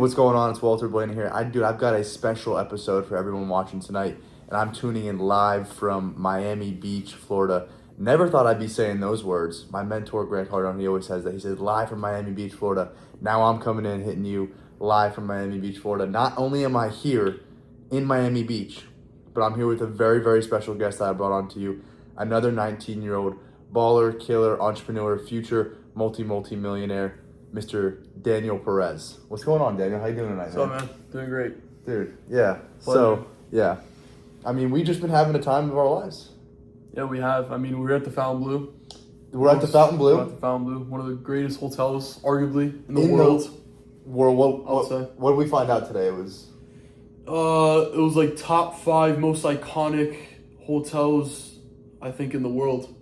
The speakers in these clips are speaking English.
what's going on? It's Walter Blayney here. I've got a special episode for everyone watching tonight, and I'm tuning in live from Miami Beach, Florida. Never thought I'd be saying those words. My mentor, Grant Cardone, he always says that. He says, live from Miami Beach, Florida. Now I'm coming in, hitting you live from Miami Beach, Florida. Not only am I here in Miami Beach, but I'm here with a very, very special guest that I brought on to you. Another 19-year-old baller, killer, entrepreneur, future multi-millionaire, Mr. Daniel Perez. What's going on, Daniel? How you doing tonight, What's up, man? Doing great. Dude, yeah. Pleasure. So, yeah. I mean, we've just been having a time of our lives. Yeah, we have. I mean, we're at the Fontainebleau. We're at the Fontainebleau. We're at the Fontainebleau, one of the greatest hotels, arguably, in the world. What did we find out today? It was like top 5 most iconic hotels, I think, in the world.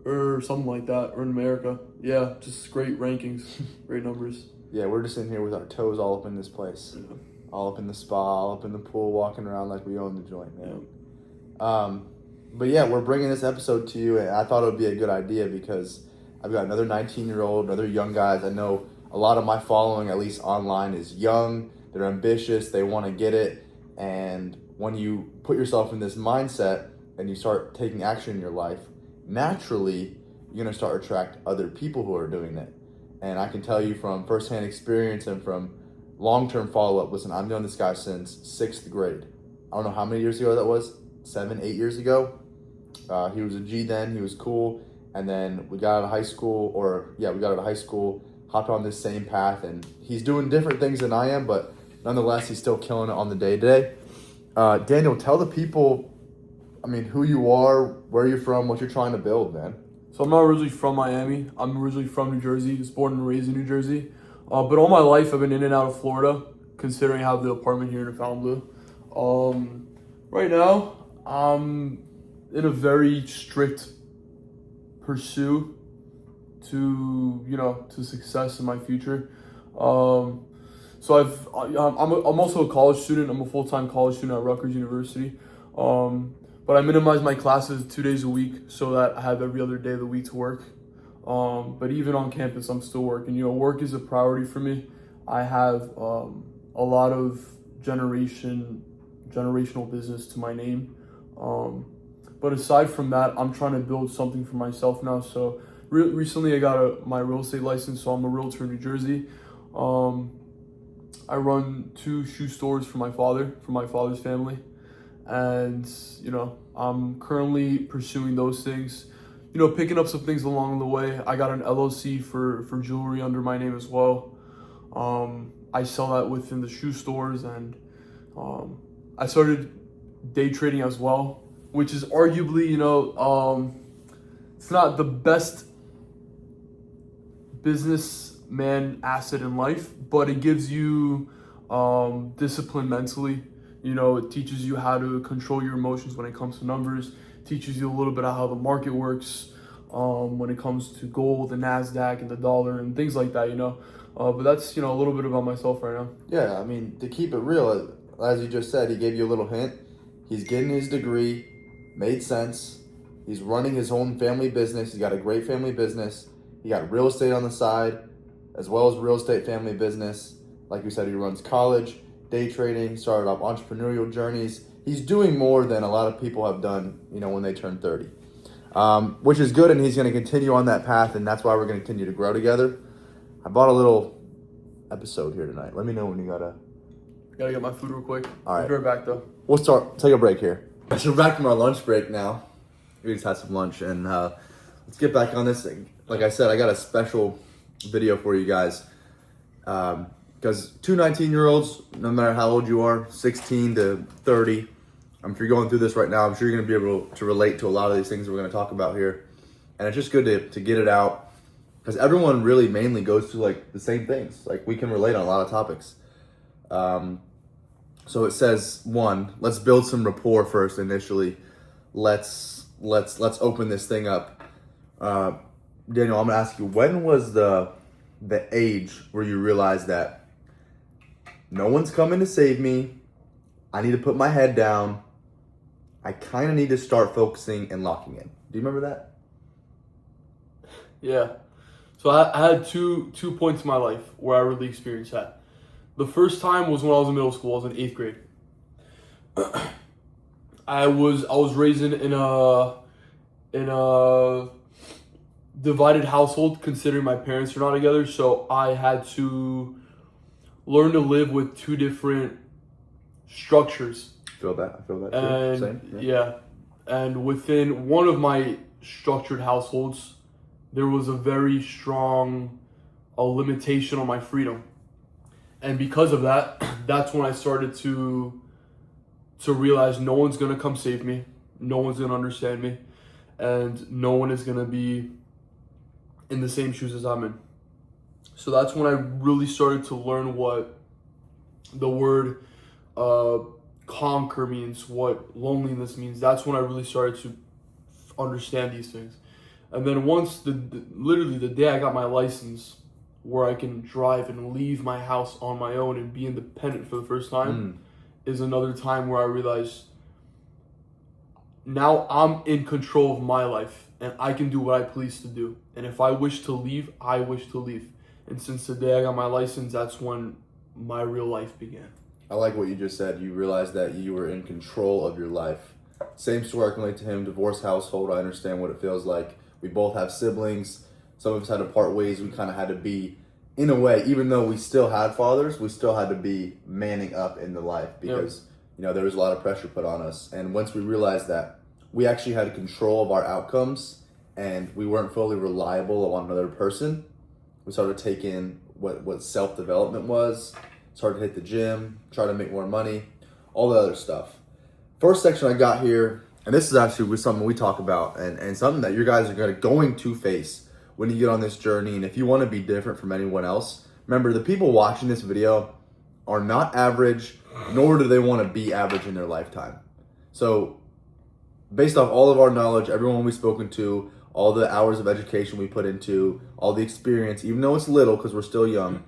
Or something like that, or in America. Yeah, just great rankings, great numbers. Yeah, we're just in here with our toes all up in this place. Yeah. All up in the spa, all up in the pool, walking around like we own the joint, man. Yeah. But yeah, we're bringing this episode to you, and I thought it would be a good idea because I've got another 19-year-old, another young guys. I know a lot of my following, at least online, is young. They're ambitious. They want to get it. And when you put yourself in this mindset and you start taking action in your life, naturally, you're going to start to attract other people who are doing it. And I can tell you from firsthand experience and from long-term follow-up, listen, I've known this guy since 6th grade. I don't know how many years ago that was, 7, 8 years ago. He was a G then, he was cool. And then we got out of high school, hopped on this same path, and he's doing different things than I am, but nonetheless, he's still killing it on the day-to-day. Daniel, tell the people, who you are, where you're from, what you're trying to build, man. So I'm not originally from Miami. I'm originally from New Jersey. I was born and raised in New Jersey. But all my life, I've been in and out of Florida, considering I have the apartment here in Fontainebleau. Right now, I'm in a very strict pursuit to success in my future. So I'm also a college student. I'm a full-time college student at Rutgers University. But I minimize my classes 2 days a week so that I have every other day of the week to work. But even on campus, I'm still working. Work is a priority for me. I have a lot of generational business to my name. But aside from that, I'm trying to build something for myself now. So recently I got my real estate license, so I'm a realtor in New Jersey. I run 2 shoe stores for my father's family. And, I'm currently pursuing those things, picking up some things along the way. I got an LLC for jewelry under my name as well. I sell that within the shoe stores, and I started day trading as well, which is arguably, it's not the best businessman asset in life, but it gives you discipline mentally. It teaches you how to control your emotions when it comes to numbers, teaches you a little bit of how the market works when it comes to gold, the NASDAQ, and the dollar, and things like that, But that's, a little bit about myself right now. Yeah, to keep it real, as you just said, he gave you a little hint. He's getting his degree, made sense. He's running his own family business. He's got a great family business. He got real estate on the side, as well as real estate family business. Like you said, he runs college, day trading, started off entrepreneurial journeys. He's doing more than a lot of people have done, when they turn 30, which is good, and he's going to continue on that path, and that's why we're going to continue to grow together. I bought a little episode here tonight. Let me know when you gotta get my food real quick. All right. I'll be right back, though. We'll take a break here. So we're back from our lunch break now. We just had some lunch, and let's get back on this thing. Like I said, I got a special video for you guys. Because 2 19-year-olds, no matter how old you are, 16 to 30, if you're going through this right now, I'm sure you're going to be able to relate to a lot of these things that we're going to talk about here. And it's just good to get it out, because everyone really mainly goes through the same things. We can relate on a lot of topics. So it says, 1, let's build some rapport first initially. Let's open this thing up. Daniel, I'm going to ask you, when was the age where you realized that no one's coming to save me, I need to put my head down, I kind of need to start focusing and locking in? Do you remember that? Yeah. So I had two points in my life where I really experienced that. The first time was when I was in middle school. I was in 8th grade. I was raised in a divided household, considering my parents are not together. So I had to learn to live with two different structures. I feel that too. And Same. yeah, and within one of my structured households, there was a very strong limitation on my freedom, and because of that, that's when I started to realize no one's gonna come save me, no one's gonna understand me, and no one is gonna be in the same shoes as I'm in. So that's when I really started to learn what the word conquer means, what loneliness means. That's when I really started to understand these things. And then once literally the day I got my license, where I can drive and leave my house on my own and be independent for the first time, is another time where I realized now I'm in control of my life and I can do what I please to do. And if I wish to leave, I wish to leave. And since the day I got my license, that's when my real life began. I like what you just said. You realized that you were in control of your life. Same story I can relate to him. Divorced household. I understand what it feels like. We both have siblings. Some of us had to part ways. We kind of had to be, in a way, even though we still had fathers, we still had to be manning up in the life because, there was a lot of pressure put on us. And once we realized that we actually had control of our outcomes and we weren't fully reliable on another person, we started taking what self-development was, started to hit the gym, try to make more money, all the other stuff. First section I got here, and this is actually something we talk about and something that you guys are going to face when you get on this journey. And if you want to be different from anyone else, remember the people watching this video are not average, nor do they want to be average in their lifetime. So based off all of our knowledge, everyone we've spoken to, all the hours of education we put into, all the experience, even though it's little because we're still young,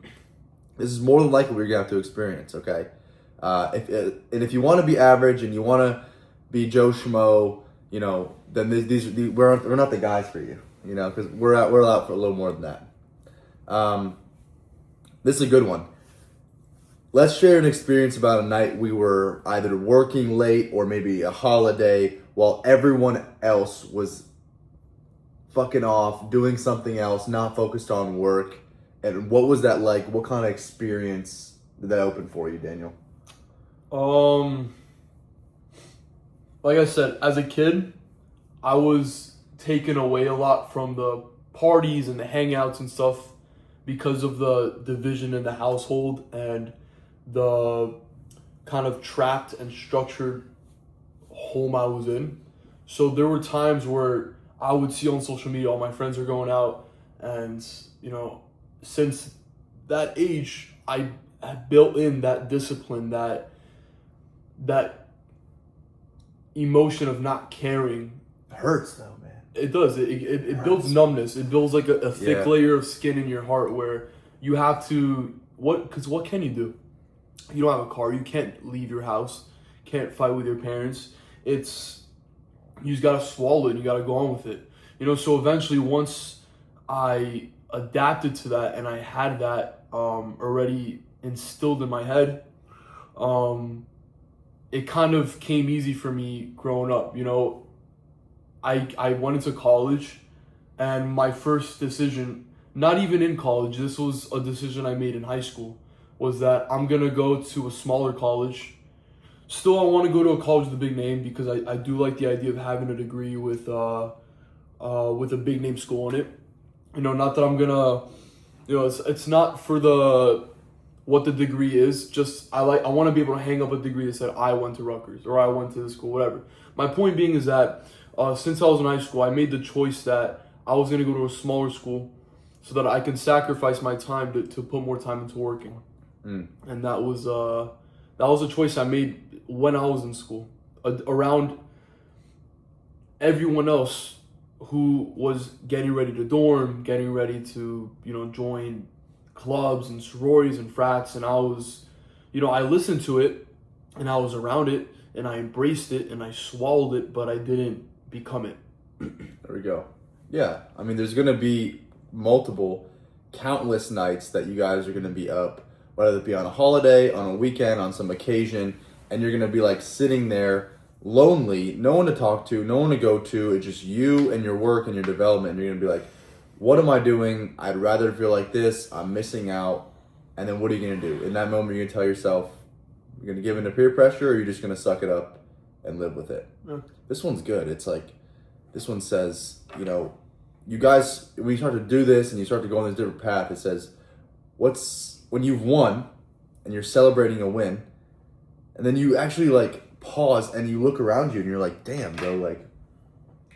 this is more than likely we're going to have to experience, okay? If you want to be average and you want to be Joe Schmo, then we're not the guys for you, because we're out for a little more than that. This is a good one. Let's share an experience about a night we were either working late or maybe a holiday while everyone else was fucking off, doing something else, not focused on work. And what was that like? What kind of experience did that open for you, Daniel? Like I said, as a kid, I was taken away a lot from the parties and the hangouts and stuff because of the division in the household and the kind of trapped and structured home I was in. So there were times where I would see on social media all my friends are going out, and since that age, I had built in that discipline, that emotion of not caring. It hurts though, man. It does. It builds numbness. It builds like a thick layer of skin in your heart where you have to, because what can you do? You don't have a car. You can't leave your house. Can't fight with your parents. You just gotta swallow it and you gotta go on with it. So eventually once I adapted to that and I had that already instilled in my head, it kind of came easy for me growing up. I went into college, and my first decision, not even in college, this was a decision I made in high school, was that I'm gonna go to a smaller college. Still, I want to go to a college with a big name because I do like the idea of having a degree with a big name school in it. Not that I'm gonna, it's not for what the degree is. Just I want to be able to hang up a degree that said I went to Rutgers or I went to this school, whatever. My point being is that since I was in high school, I made the choice that I was gonna go to a smaller school so that I can sacrifice my time to put more time into working. And that was a choice I made when I was in school, around everyone else who was getting ready to dorm, getting ready to, join clubs and sororities and frats. And I was, I listened to it and I was around it and I embraced it and I swallowed it, but I didn't become it. There we go. Yeah. There's going to be countless nights that you guys are going to be up, whether it be on a holiday, on a weekend, on some occasion, and you're going to be like sitting there lonely, no one to talk to, no one to go to. It's just you and your work and your development. And you're going to be like, what am I doing? I'd rather feel like this. I'm missing out. And then what are you going to do? In that moment, you're going to tell yourself, you're going to give in to peer pressure, or you're just going to suck it up and live with it. Yeah. This one's good. It's like, this one says, you know, you guys, when you start to do this and you start to go on this different path, it says, when you've won and you're celebrating a win, and then you actually like pause and you look around you and you're like, damn, bro, like,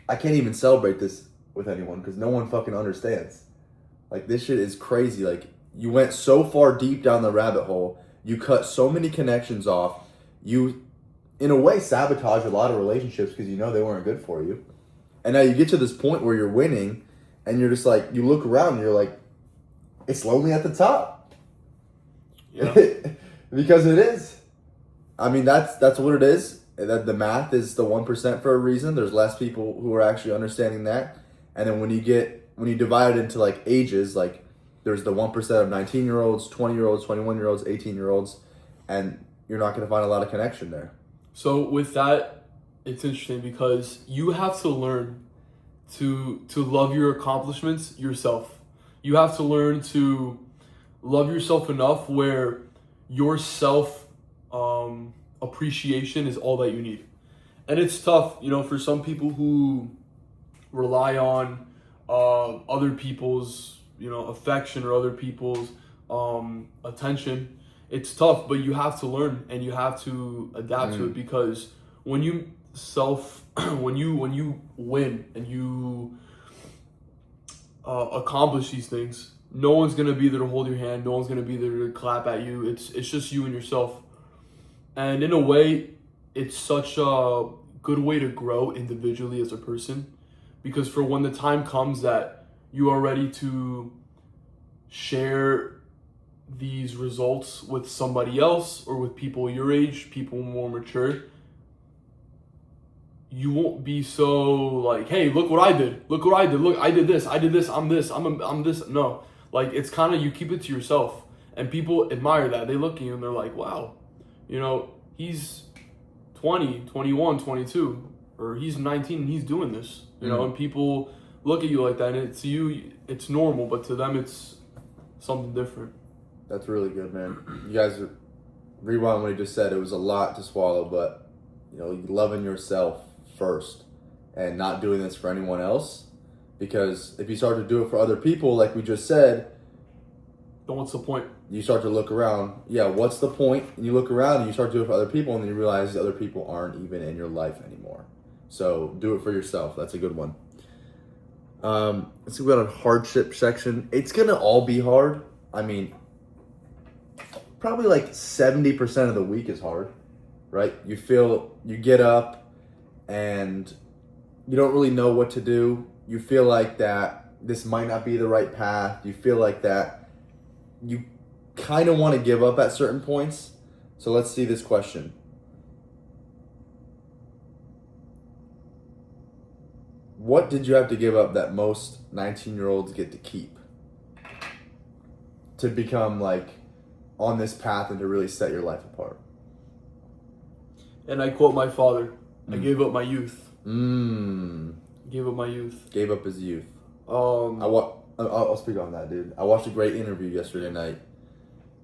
I can't even celebrate this with anyone because no one fucking understands. Like, this shit is crazy. Like, you went so far deep down the rabbit hole. You cut so many connections off. You, in a way, sabotage a lot of relationships because you know they weren't good for you. And now you get to this point where you're winning and you're just like, you look around and you're like, it's lonely at the top. Yeah. Because it is. I mean, that's what it is. That the math is the 1% for a reason. There's less people who are actually understanding that. And then when you divide it into like ages, like there's the 1% of 19-year-olds, 20-year-olds, 21-year-olds, 18-year-olds, and you're not going to find a lot of connection there. So with that, it's interesting because you have to learn to love your accomplishments yourself. You have to learn to love yourself enough where your self appreciation is all that you need. And it's tough, you know, for some people who rely on other people's, you know, affection or other people's attention. It's tough, but you have to learn and you have to adapt to it, because when you when you win and you accomplish these things, no one's gonna be there to hold your hand. No one's gonna be there to clap at you. It's just you and yourself. And in a way, it's such a good way to grow individually as a person, because for when the time comes that you are ready to share these results with somebody else or with people your age, people more mature, you won't be so like, hey, look what I did. Look what I did. Look, I did this. I'm this. I'm this. No. Like, it's kind of, you keep it to yourself. And people admire that. They look at you and they're like, wow, you know, he's 20, 21, 22, or he's 19 and he's doing this, you know, and people look at you like that, and to you, it's normal, but to them, it's something different. That's really good, man. You guys, rewind what he just said. It was a lot to swallow, but, you know, loving yourself first and not doing this for anyone else. Because if you start to do it for other people, like we just said, then what's the point? You start to look around. Yeah, what's the point? And you look around and you start to do it for other people, and then you realize the other people aren't even in your life anymore. So do it for yourself. That's a good one. Let's see, we got a hardship section. It's going to all be hard. I mean, probably like 70% of the week is hard, right? You get up and you don't really know what to do. You feel like that this might not be the right path. You feel like that you kind of want to give up at certain points. So let's see this question. What did you have to give up that most 19-year-olds get to keep to become like on this path and to really set your life apart? And I quote my father, I gave up my youth. Gave up my youth. Gave up his youth. I'll speak on that, dude. I watched a great interview yesterday night.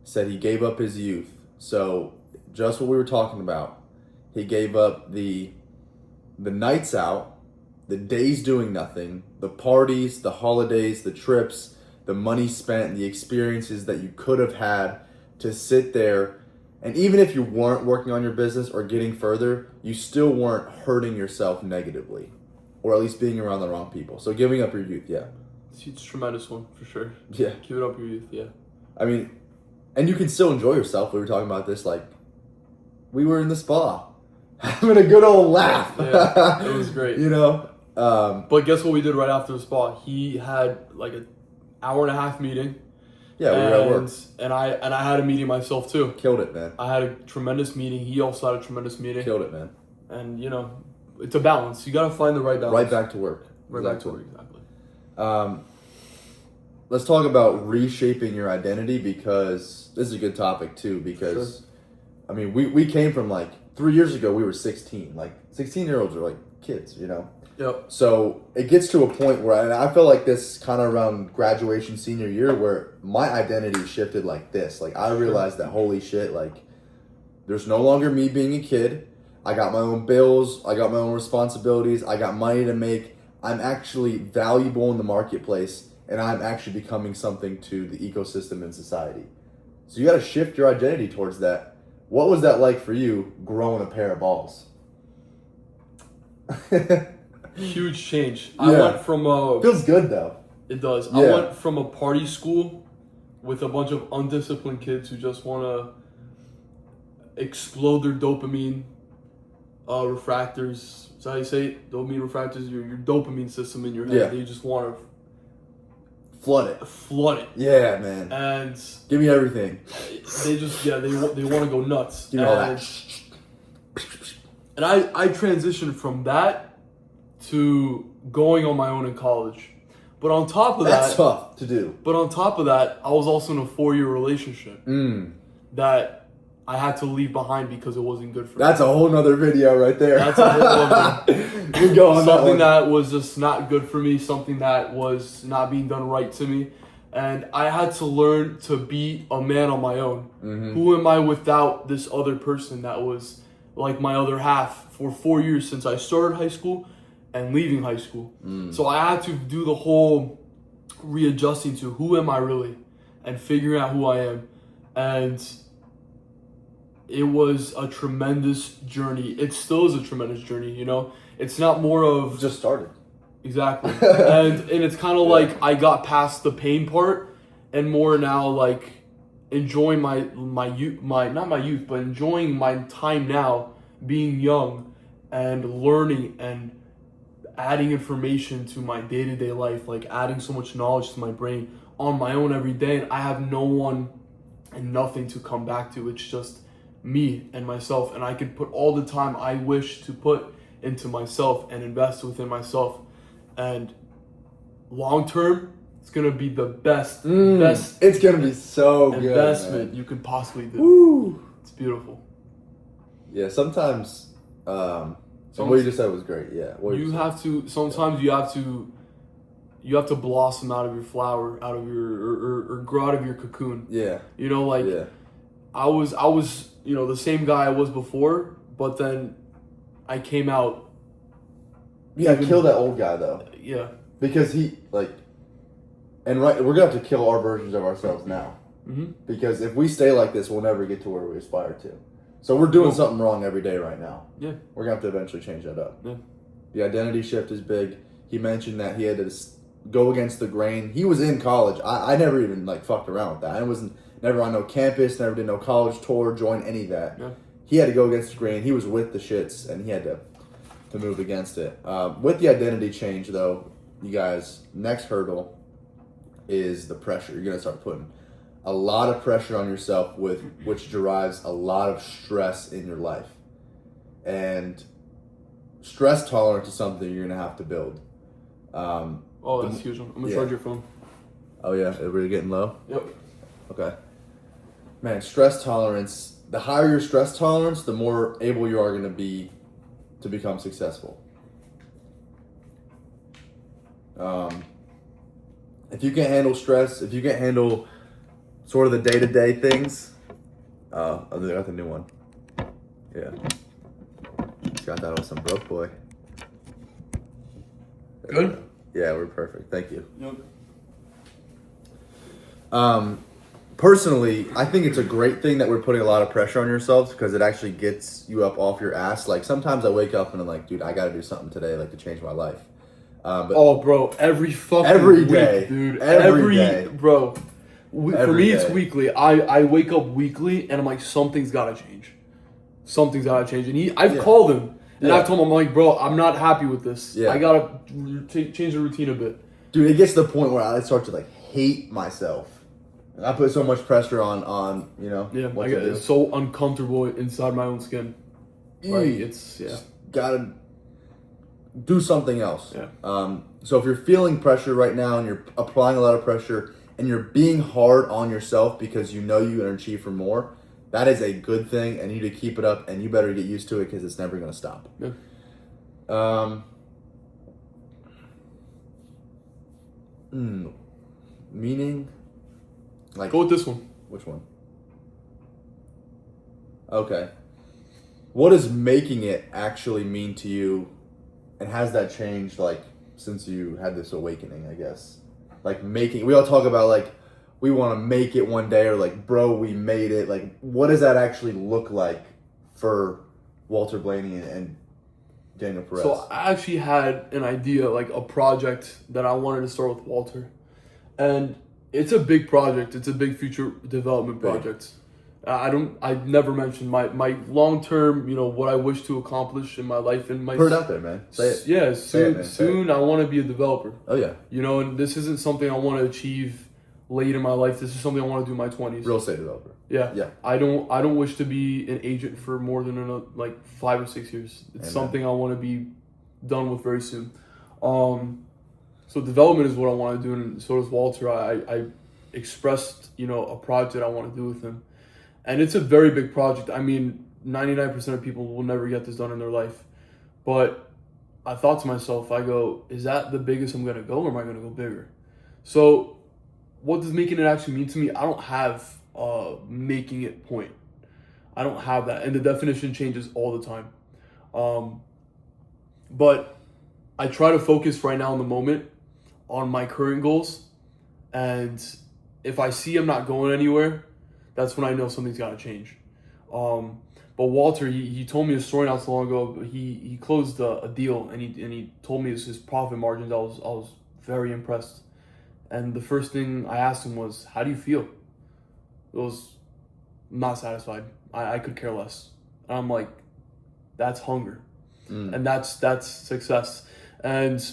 Said he gave up his youth. So just what we were talking about. He gave up the nights out, the days doing nothing, the parties, the holidays, the trips, the money spent, the experiences that you could have had to sit there. And even if you weren't working on your business or getting further, you still weren't hurting yourself negatively, or at least being around the wrong people. So giving up your youth, yeah. It's a tremendous one, for sure. Yeah. Give up your youth, yeah. I mean, and you can still enjoy yourself. We were talking about this, like, we were in the spa, having a good old laugh. Yeah, it was great. You know? But guess what we did right after the spa? He had like an hour-and-a-half meeting. Yeah, we were at work. And I had a meeting myself too. Killed it, man. I had a tremendous meeting. He also had a tremendous meeting. Killed it, man. And, you know, it's a balance. You got to find the right balance. Right back to work. Right back to work, exactly. let's talk about reshaping your identity, because this is a good topic too, because Sure. I mean, we came from like 3 years ago, we were 16. Like 16-year-olds are like kids, you know? Yep. So it gets to a point where, and I feel like this kind of around graduation senior year, where my identity shifted like this. Like I realized that, holy shit, like there's no longer me being a kid. I got my own bills. I got my own responsibilities. I got money to make. I'm actually valuable in the marketplace, and I'm actually becoming something to the ecosystem and society. So you got to shift your identity towards that. What was that like for you growing a pair of balls? Huge change. Yeah. I went from Feels good though. It does. Yeah. I went from a party school with a bunch of undisciplined kids who just want to explode their dopamine refractors. Is that how you say it? Dopamine refractors, your dopamine system in your head. Yeah. They just want Flood it. to flood it. Yeah, man. And Give me everything. they just, they want to go nuts. Give me all that. And I transitioned from that to going on my own in college. But on top of That's that, tough to do. But on top of that, I was also in a 4-year relationship that I had to leave behind because it wasn't good for me. That's a whole nother video right there. That's a whole other We go on something that that was just not good for me, something that was not being done right to me. And I had to learn to be a man on my own. Who am I without this other person that was like my other half for 4 years since I started high school and leaving high school. So I had to do the whole readjusting to who am I really and figuring out who I am. And it was a tremendous journey. It still is a tremendous journey, you know? It's not more of... Just started. Exactly. and it's kind of like I got past the pain part and more now like enjoying my youth, not my youth, but enjoying my time now being young and learning and adding information to my day-to-day life, like adding so much knowledge to my brain on my own every day, and I have no one and nothing to come back to. It's just me and myself, and I can put all the time I wish to put into myself and invest within myself. And long term, it's gonna be the best It's gonna be so good, investment man. you could possibly do. Woo. It's beautiful. Yeah, sometimes. What you just said was great. Yeah, what You said. have to. Sometimes you have to blossom out of your flower, out of your or grow out of your cocoon. Yeah. You know, like Yeah. I was the same guy I was before, but then I came out. Yeah, kill that old guy though, Yeah. because he like, and right, we're gonna have to kill our versions of ourselves now, because if we stay like this, we'll never get to where we aspire to. So we're doing something wrong every day right now. Yeah. We're gonna have to eventually change that up. Yeah. The identity shift is big. He mentioned that he had to go against the grain. He was in college. I never even like fucked around with that. I wasn't never on no campus, never did no college tour, join any of that. Yeah. He had to go against the grain. He was with the shits, and he had to move against it. With the identity change, though, you guys, next hurdle is the pressure. You're gonna start putting a lot of pressure on yourself, which derives a lot of stress in your life, and stress tolerance is something you're gonna have to build. Oh, that's huge. I'm gonna charge your phone. Oh yeah, we're getting low. Yep. Okay. Man, stress tolerance. The higher your stress tolerance, the more able you are gonna be to become successful. If you can't handle stress, if you can't handle sort of the day-to-day things, I got the new one. Yeah. Got that with some broke boy. There we Good? go. Yeah, we're perfect. Thank you. Yep. Personally, I think it's a great thing that we're putting a lot of pressure on yourselves, because it actually gets you up off your ass. Like sometimes I wake up and I'm like, dude, I got to do something today, like to change my life. But Bro, every fucking every week, day, dude. every day. Bro. For Every me, it's day. weekly. I wake up weekly and I'm like, something's gotta change. Something's gotta change. And I've called him and I've told him, I'm like, bro, I'm not happy with this. Yeah. I gotta change the routine a bit. dude, it gets to the point where I start to like hate myself. And I put so much pressure on Yeah, what I to get do. it's so uncomfortable inside my own skin. Like it's Just gotta do something else. Yeah. So if you're feeling pressure right now and you're applying a lot of pressure and you're being hard on yourself because you know you can achieve for more, that is a good thing, and you need to keep it up, and you better get used to it because it's never going to stop. Yeah. Meaning? Like, Go with this one. Which one? Okay. What does making it actually mean to you, and has that changed, like, since you had this awakening, I guess? Like, we all talk about, like, we want to make it one day, or, like, bro, we made it. Like, what does that actually look like for Walter Blayney and Daniel Perez? So I actually had an idea, like a project that I wanted to start with Walter. And it's a big project. It's a big future development project. I never mentioned my long-term, what I wish to accomplish in my life and my... Put it out there, man. Say it. Yeah, Say soon it. I want to be a developer. Oh, yeah. And this isn't something I want to achieve late in my life. This is something I want to do in my 20s. Real estate developer. Yeah. Yeah. I don't wish to be an agent for more than 5 or 6 years. It's something I want to be done with very soon. So development is what I want to do, and so does Walter. I expressed, a project I want to do with him. And it's a very big project. I mean, 99% of people will never get this done in their life. But I thought to myself, I go, is that the biggest I'm going to go, or am I going to go bigger? So what does making it actually mean to me? I don't have making it point. I don't have that. And the definition changes all the time. But I try to focus right now in the moment on my current goals. And if I see I'm not going anywhere, that's when I know something's got to change. But Walter, he told me a story not so long ago. He closed a deal, and he told me his profit margins. I was very impressed. And the first thing I asked him was, "How do you feel?" It was, "Not satisfied. I could care less." And I'm like, that's hunger, and that's success. And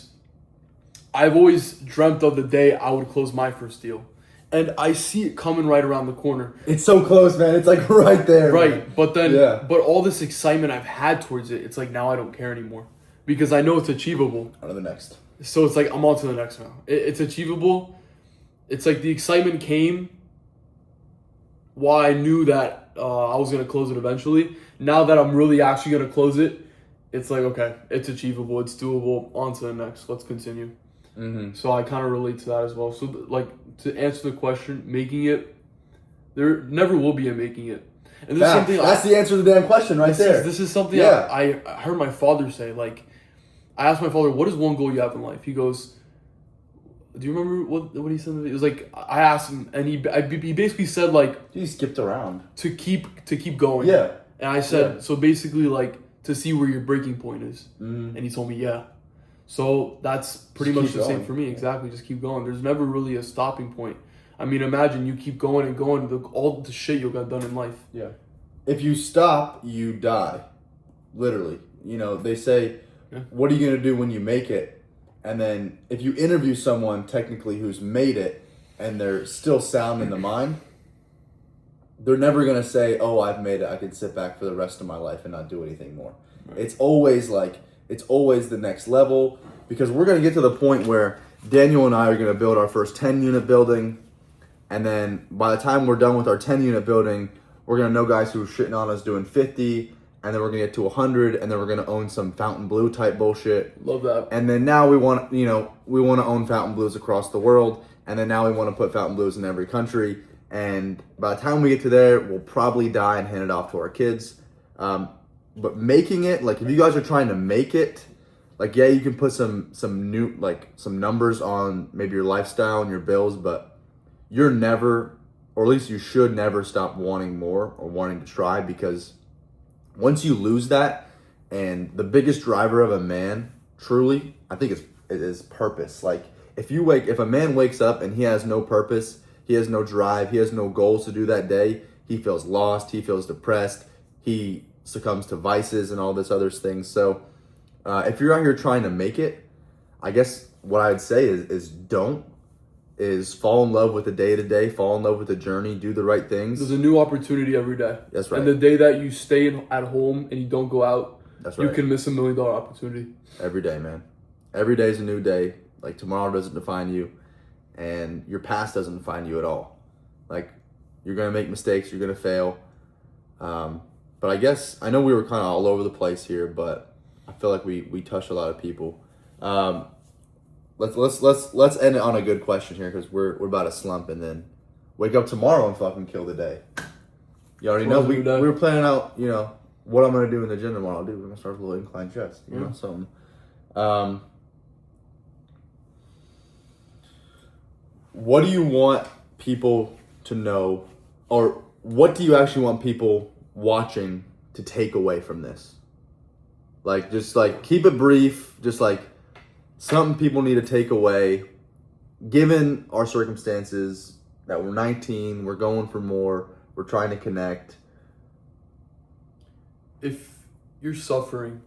I've always dreamt of the day I would close my first deal. And I see it coming right around the corner. It's so close, man. It's like right there. Right. Man. But then, but all this excitement I've had towards it, it's like now I don't care anymore. Because I know it's achievable. On to the next. So it's like I'm on to the next now. It's achievable. It's like the excitement came while I knew that I was going to close it eventually. Now that I'm really actually going to close it, it's like, okay, it's achievable. It's doable. On to the next. Let's continue. Mm-hmm. So I kind of relate to that as well. So to answer the question, making it, there never will be a making it. And this is something that's the answer to the damn question right there. This is something I heard my father say. Like, I asked my father, what is one goal you have in life? He goes, do you remember what he said? It was like, I asked him, and he basically said, like, he skipped around to keep going. Yeah. And I said, so basically, like, to see where your breaking point is. And he told me, yeah. So that's pretty much the same for me. Exactly. Just keep going. There's never really a stopping point. I mean, imagine you keep going and going, all the shit you got done in life. Yeah. If you stop, you die. Literally. They say, what are you going to do when you make it? And then if you interview someone technically who's made it and they're still sound in the mind, they're never going to say, oh, I've made it. I can sit back for the rest of my life and not do anything more. Right. It's always the next level, because we're going to get to the point where Daniel and I are going to build our first 10-unit building. And then by the time we're done with our 10-unit building, we're going to know guys who are shitting on us doing 50. And then we're going to get to 100. And then we're going to own some Fountain Blue type bullshit. Love that. And then now we want to own Fountain Blues across the world. And then now we want to put Fountain Blues in every country. And by the time we get to there, we'll probably die and hand it off to our kids. But making it, like, if you guys are trying to make it, like, yeah, you can put some new, like, some numbers on maybe your lifestyle and your bills, but you're never, or at least you should never stop wanting more or wanting to try, because once you lose that, and the biggest driver of a man, truly, I think it is purpose. Like, if a man wakes up and he has no purpose, he has no drive, he has no goals to do that day, he feels lost, he feels depressed, he succumbs to vices and all this other things. So if you're out here trying to make it, I guess what I'd say is fall in love with the day-to-day, fall in love with the journey, do the right things. There's a new opportunity every day. That's right. And the day that you stay at home and you don't go out, that's right, you can miss $1 million opportunity. Every day, man. Every day is a new day. Like, tomorrow doesn't define you. and your past doesn't define you at all. Like, you're going to make mistakes, you're going to fail. But I guess, I know we were kind of all over the place here, but I feel like we touched a lot of people. Let's end it on a good question here, because we're about to slump and then wake up tomorrow and fucking kill the day. You already know, we were planning out, you know, what I'm going to do in the gym tomorrow. Dude, we're going to start with a little incline chest, you know, something. What do you want people to know, or what do you actually want people watching to take away from this? Like, just like, keep it brief, just like something people need to take away, given our circumstances, that we're 19, we're going for more, we're trying to connect. If you're suffering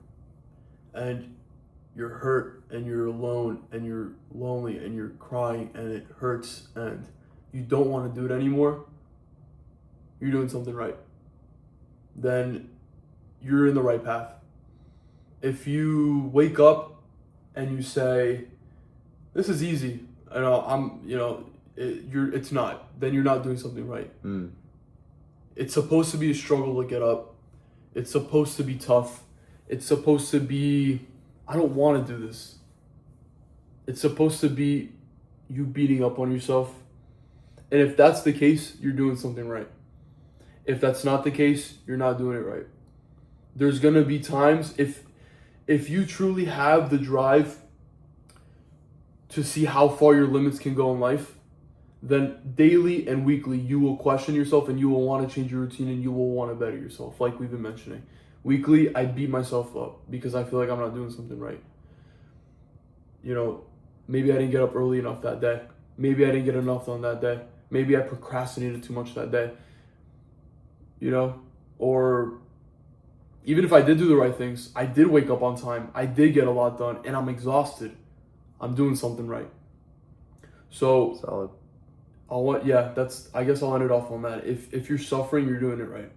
and you're hurt and you're alone and you're lonely and you're crying and it hurts and you don't want to do it anymore, you're doing something right. Then you're in the right path. If you wake up and you say, this is easy, it's not, then you're not doing something right. It's supposed to be a struggle to get up. It's supposed to be tough. It's supposed to be, I don't want to do this. It's supposed to be you beating up on yourself. And if that's the case, you're doing something right. If that's not the case, you're not doing it right. There's going to be times, if you truly have the drive to see how far your limits can go in life, then daily and weekly you will question yourself and you will want to change your routine and you will want to better yourself, like we've been mentioning. Weekly, I beat myself up because I feel like I'm not doing something right. You know, maybe I didn't get up early enough that day. Maybe I didn't get enough done that day. Maybe I procrastinated too much that day. You know, or even if I did do the right things, I did wake up on time, I did get a lot done, and I'm exhausted. I'm doing something right. So Solid. I guess I'll end it off on that. If you're suffering, you're doing it right.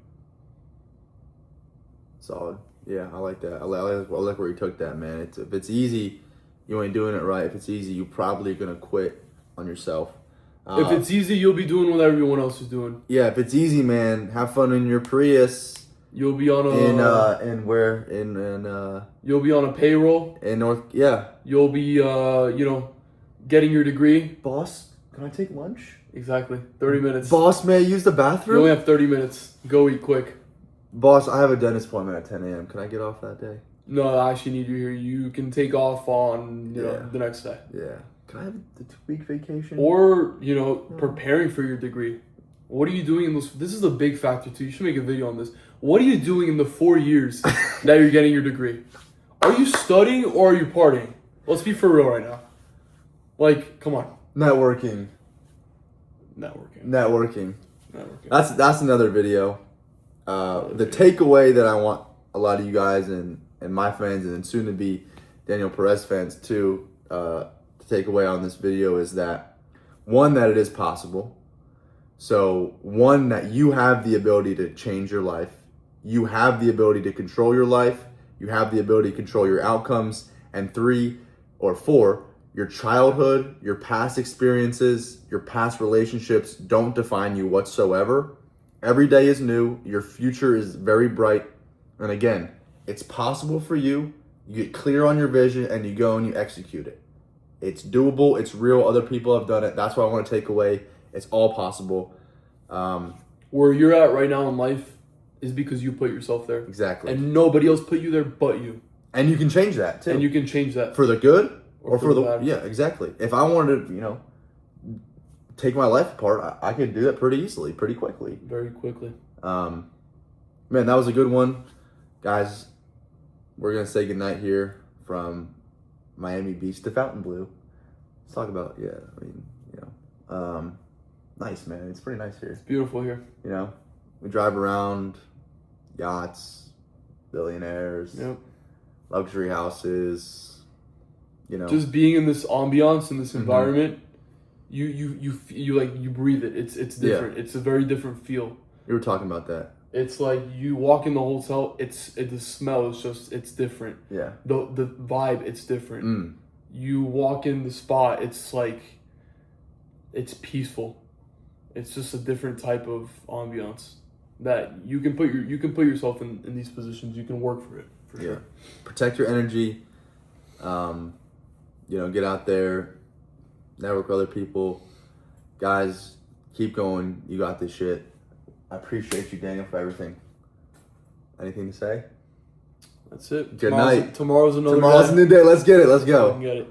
Solid. Yeah, I like that. I like where you took that, man. If it's easy, you ain't doing it right. If it's easy, you're probably gonna quit on yourself. If it's easy, you'll be doing what everyone else is doing. Yeah, if it's easy, man, have fun in your Prius. You'll be on you'll be on a payroll in North. Yeah. You'll be getting your degree. Boss, can I take lunch? Exactly. 30 minutes. Boss, may I use the bathroom? You only have 30 minutes. Go eat quick. Boss, I have a dentist appointment at 10 a.m. Can I get off that day? No, I actually need you here. You can take off on the next day. Yeah. Can I have the 2-week vacation? Or, preparing for your degree. What are you doing in those? This is a big factor too. You should make a video on this. What are you doing in the 4 years that you're getting your degree? Are you studying or are you partying? Let's be for real right now. Like, come on. Networking. That's another video. The takeaway that I want a lot of you guys and my fans and soon to be Daniel Perez fans too to take away on this video is that, one, that it is possible. So, one, that you have the ability to change your life. You have the ability to control your life. You have the ability to control your outcomes. And 3 or 4, your childhood, your past experiences, your past relationships don't define you whatsoever. Every day is new. Your future is very bright. And again, it's possible for you. You get clear on your vision and you go and you execute it. It's doable. It's real. Other people have done it. That's what I want to take away. It's all possible. Where you're at right now in life is because you put yourself there. Exactly. And nobody else put you there but you. And you can change that too. And you can change that. For the good or for the bad. Yeah, exactly. If I wanted to, take my life apart, I could do that pretty easily, pretty quickly. Very quickly. Man, that was a good one. Guys, we're going to say goodnight here from Miami Beach to Fontainebleau. Let's talk about, nice, man. It's pretty nice here. It's beautiful here. We drive around, yachts, billionaires, luxury houses, Just being in this ambiance, in this environment, you breathe it. It's different. Yeah. It's a very different feel. You were talking about that. It's like you walk in the hotel, the smell is just, it's different. Yeah. The vibe, it's different. You walk in the spot, it's like, it's peaceful. It's just a different type of ambiance that you can put yourself in these positions. You can work for it for sure. Protect your energy. Get out there, network with other people. Guys, keep going. You got this shit. I appreciate you, Daniel, for everything. Anything to say? That's it. Good night. Tomorrow's another Tomorrow's day. a new day. Let's get it. Let's go. Get it.